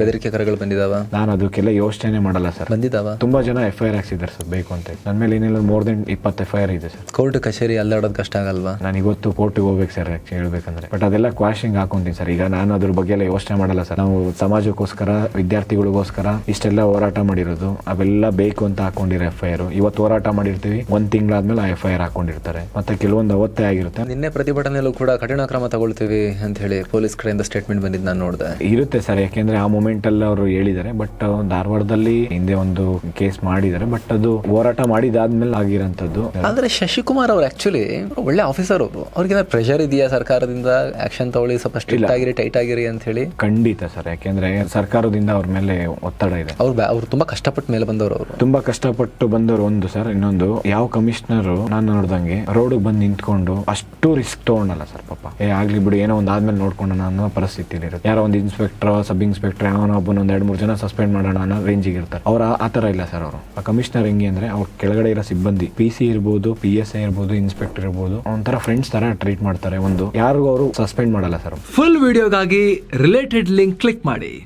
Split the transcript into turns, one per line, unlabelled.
ಬೆದರಿಕೆ ಕರೆಗಳು ಬಂದಿದಾವ?
ನಾನು ಅದಕ್ಕೆಲ್ಲ ಯೋಚನೆ ಮಾಡಲ್ಲ ಸರ್.
ಬಂದಿದಾವ?
ತುಂಬಾ ಜನ FIR ಹಾಕ್ಸಿದ್ದಾರೆ ಸರ್ ಬೇಕು ಅಂತ. ನನ್ನ ಮೇಲೆ ಏನಿಲ್ಲ ಮೋರ್ ದೆನ್ 20 FIR ಇದೆ ಸರ್.
ಕೋರ್ಟ್ ಕಚೇರಿ ಅಲ್ಲಾಡೋದು ಕಷ್ಟ ಆಗಲ್ವಾ? ನಾನು
ಇವತ್ತು ಕೋರ್ಟಿಗೆ ಹೋಗ್ಬೇಕು ಸರ್ ಹೇಳ್ಬೇಕಂದ್ರೆ. ಬಟ್ ಅದೆಲ್ಲ ಕ್ವಾಶಿಂಗ್ ಹಾಕೊಂತೀನಿ ಸರ್. ಈಗ ನಾನು ಅದ್ರ ಬಗ್ಗೆ ಎಲ್ಲ ಯೋಚನೆ ಮಾಡಲ್ಲ ಸರ್. ನಾವು ಸಮಾಜಕ್ಕೋಸ್ಕರ, ವಿದ್ಯಾರ್ಥಿಗಳಿಗೋಸ್ಕರ ಇಷ್ಟೆಲ್ಲ ಹೋರಾಟ ಮಾಡಿರೋದು, ಅವೆಲ್ಲ ಬೇಕು ಅಂತ ಹಾಕೊಂಡಿರೋ FIR. ಇವತ್ತು ಹೋರಾಟ ಮಾಡಿರ್ತೀವಿ, ಒಂದ್ ತಿಂಗಳಾದ್ಮೇಲೆ ಆ FIR ಹಾಕೊಂಡಿರ್ತಾರೆ. ಮತ್ತೆ ಕೆಲವೊಂದು ಅವತ್ತೇ ಆಗಿರುತ್ತೆ.
ನಿನ್ನೆ ಪ್ರತಿಭಟನೆಯಲ್ಲೂ ಕೂಡ ಕಠಿಣ ಕ್ರಮ ತಗೊಳ್ತೀವಿ ಅಂತ ಹೇಳಿ ಪೊಲೀಸ್ ಕಡೆಯಿಂದ ಸ್ಟೇಟ್ಮೆಂಟ್ ಬಂದಿದ್ದು ನಾನು ನೋಡಿದೆ.
ಇರುತ್ತೆ ಸರ್, ಯಾಕೆಂದ್ರೆ ಆ ಮೂಮೆಂಟ್ ಅಲ್ಲಿ ಅವರು ಹೇಳಿದ್ದಾರೆ. ಬಟ್ ಧಾರವಾಡದಲ್ಲಿ ಹಿಂದೆ ಒಂದು ಕೇಸ್ ಮಾಡಿದ್ದಾರೆ. ಬಟ್ ಅದು ಹೋರಾಟ ಮಾಡಿದಾದ್ಮೇಲೆ ಆಗಿರೋಂಥದ್ದು.
ಆದ್ರೆ ಶಶಿಕುಮಾರ್ ಅವ್ರು ಆಕ್ಚುಲಿ ಒಳ್ಳೆ ಆಫೀಸರ್. ಅವ್ರಿಗೆ ಪ್ರೆಷರ್ ಇದೆಯಾ ಸರ್ಕಾರದಿಂದ ಆಕ್ಷನ್ ತಗೊಳ್ಳಿ, ಸ್ವಲ್ಪ ಸ್ಟ್ರಿಕ್ಟ್ ಆಗಿರಿ, ಟೈಟ್ ಆಗಿರಿ ಅಂತ ಹೇಳಿ?
ಖಂಡಿತ ಸರ್, ಯಾಕೆಂದ್ರೆ ಸರ್ಕಾರದಿಂದ ಅವ್ರ ಮೇಲೆ ಒತ್ತಡ ಇದೆ.
ಅವ್ರು ತುಂಬಾ ಕಷ್ಟಪಟ್ಟು ಮೇಲೆ ಬಂದವರು. ಅವರು ತುಂಬಾ
ಕಷ್ಟಪಟ್ಟು ಬಂದವರು ಒಂದು ಸರ್. ಇನ್ನೊಂದು, ಯಾವ ಕಮಿಷನರ್ ನಾನು ನೋಡ್ದಂಗೆ ರೋಡ್ ಬಂದು ನಿಂತ್ಕೊಂಡು ಅಷ್ಟು ರಿಸ್ಕ್ ತಗೊಂಡಲ್ಲ ಸರ್. ಪಾಪ ಆಗ್ಲಿ ಬಿಡು, ಏನೋ ಒಂದ್ ಆದ್ಮೇಲೆ ನೋಡ್ಕೊಂಡು ಅನ್ನೋ ಪರಿಸ್ಥಿತಿ ಇರುತ್ತೆ. ಯಾರೋ ಒಂದು ಇನ್ಸ್ಪೆಕ್ಟರ್, ಸಬ್ ಇನ್ಸ್ಪೆಕ್ಟರ್, ಅವನೊಬ್ಬನ ಒಂದ್ 2-3 ಜನ ಸಸ್ಪೆಂಡ್ ಮಾಡೋಣ ಅನ್ನೋ ರೇಂಜಿಗೆ ಇರ್ತಾರೆ. ಅವ್ರ ಆ ತರ ಇಲ್ಲ ಸರ್. ಅವರು ಆ ಕಮಿಷನರ್ ಹೆಂಗೆ ಅಂದ್ರೆ, ಅವ್ರ ಕೆಳಗಡೆ ಇರೋ ಸಿಬ್ಬಂದಿ PC ಇರ್ಬೋದು, PSI ಇರ್ಬೋದು, ಇನ್ಸ್ಪೆಕ್ಟರ್ ಇರ್ಬೋದು, ಒಂಥರ ಫ್ರೆಂಡ್ಸ್ ತರ ಟ್ರೀಟ್ ಮಾಡ್ತಾರೆ. ಒಂದು ಯಾರಿಗೂ ಅವರು ಸಸ್ಪೆಂಡ್ ಮಾಡಲ್ಲ ಸರ್.
ಫುಲ್ ವಿಡಿಯೋಗಾಗಿ ರಿಲೇಟೆಡ್ ಲಿಂಕ್ ಕ್ಲಿಕ್ ಮಾಡಿ.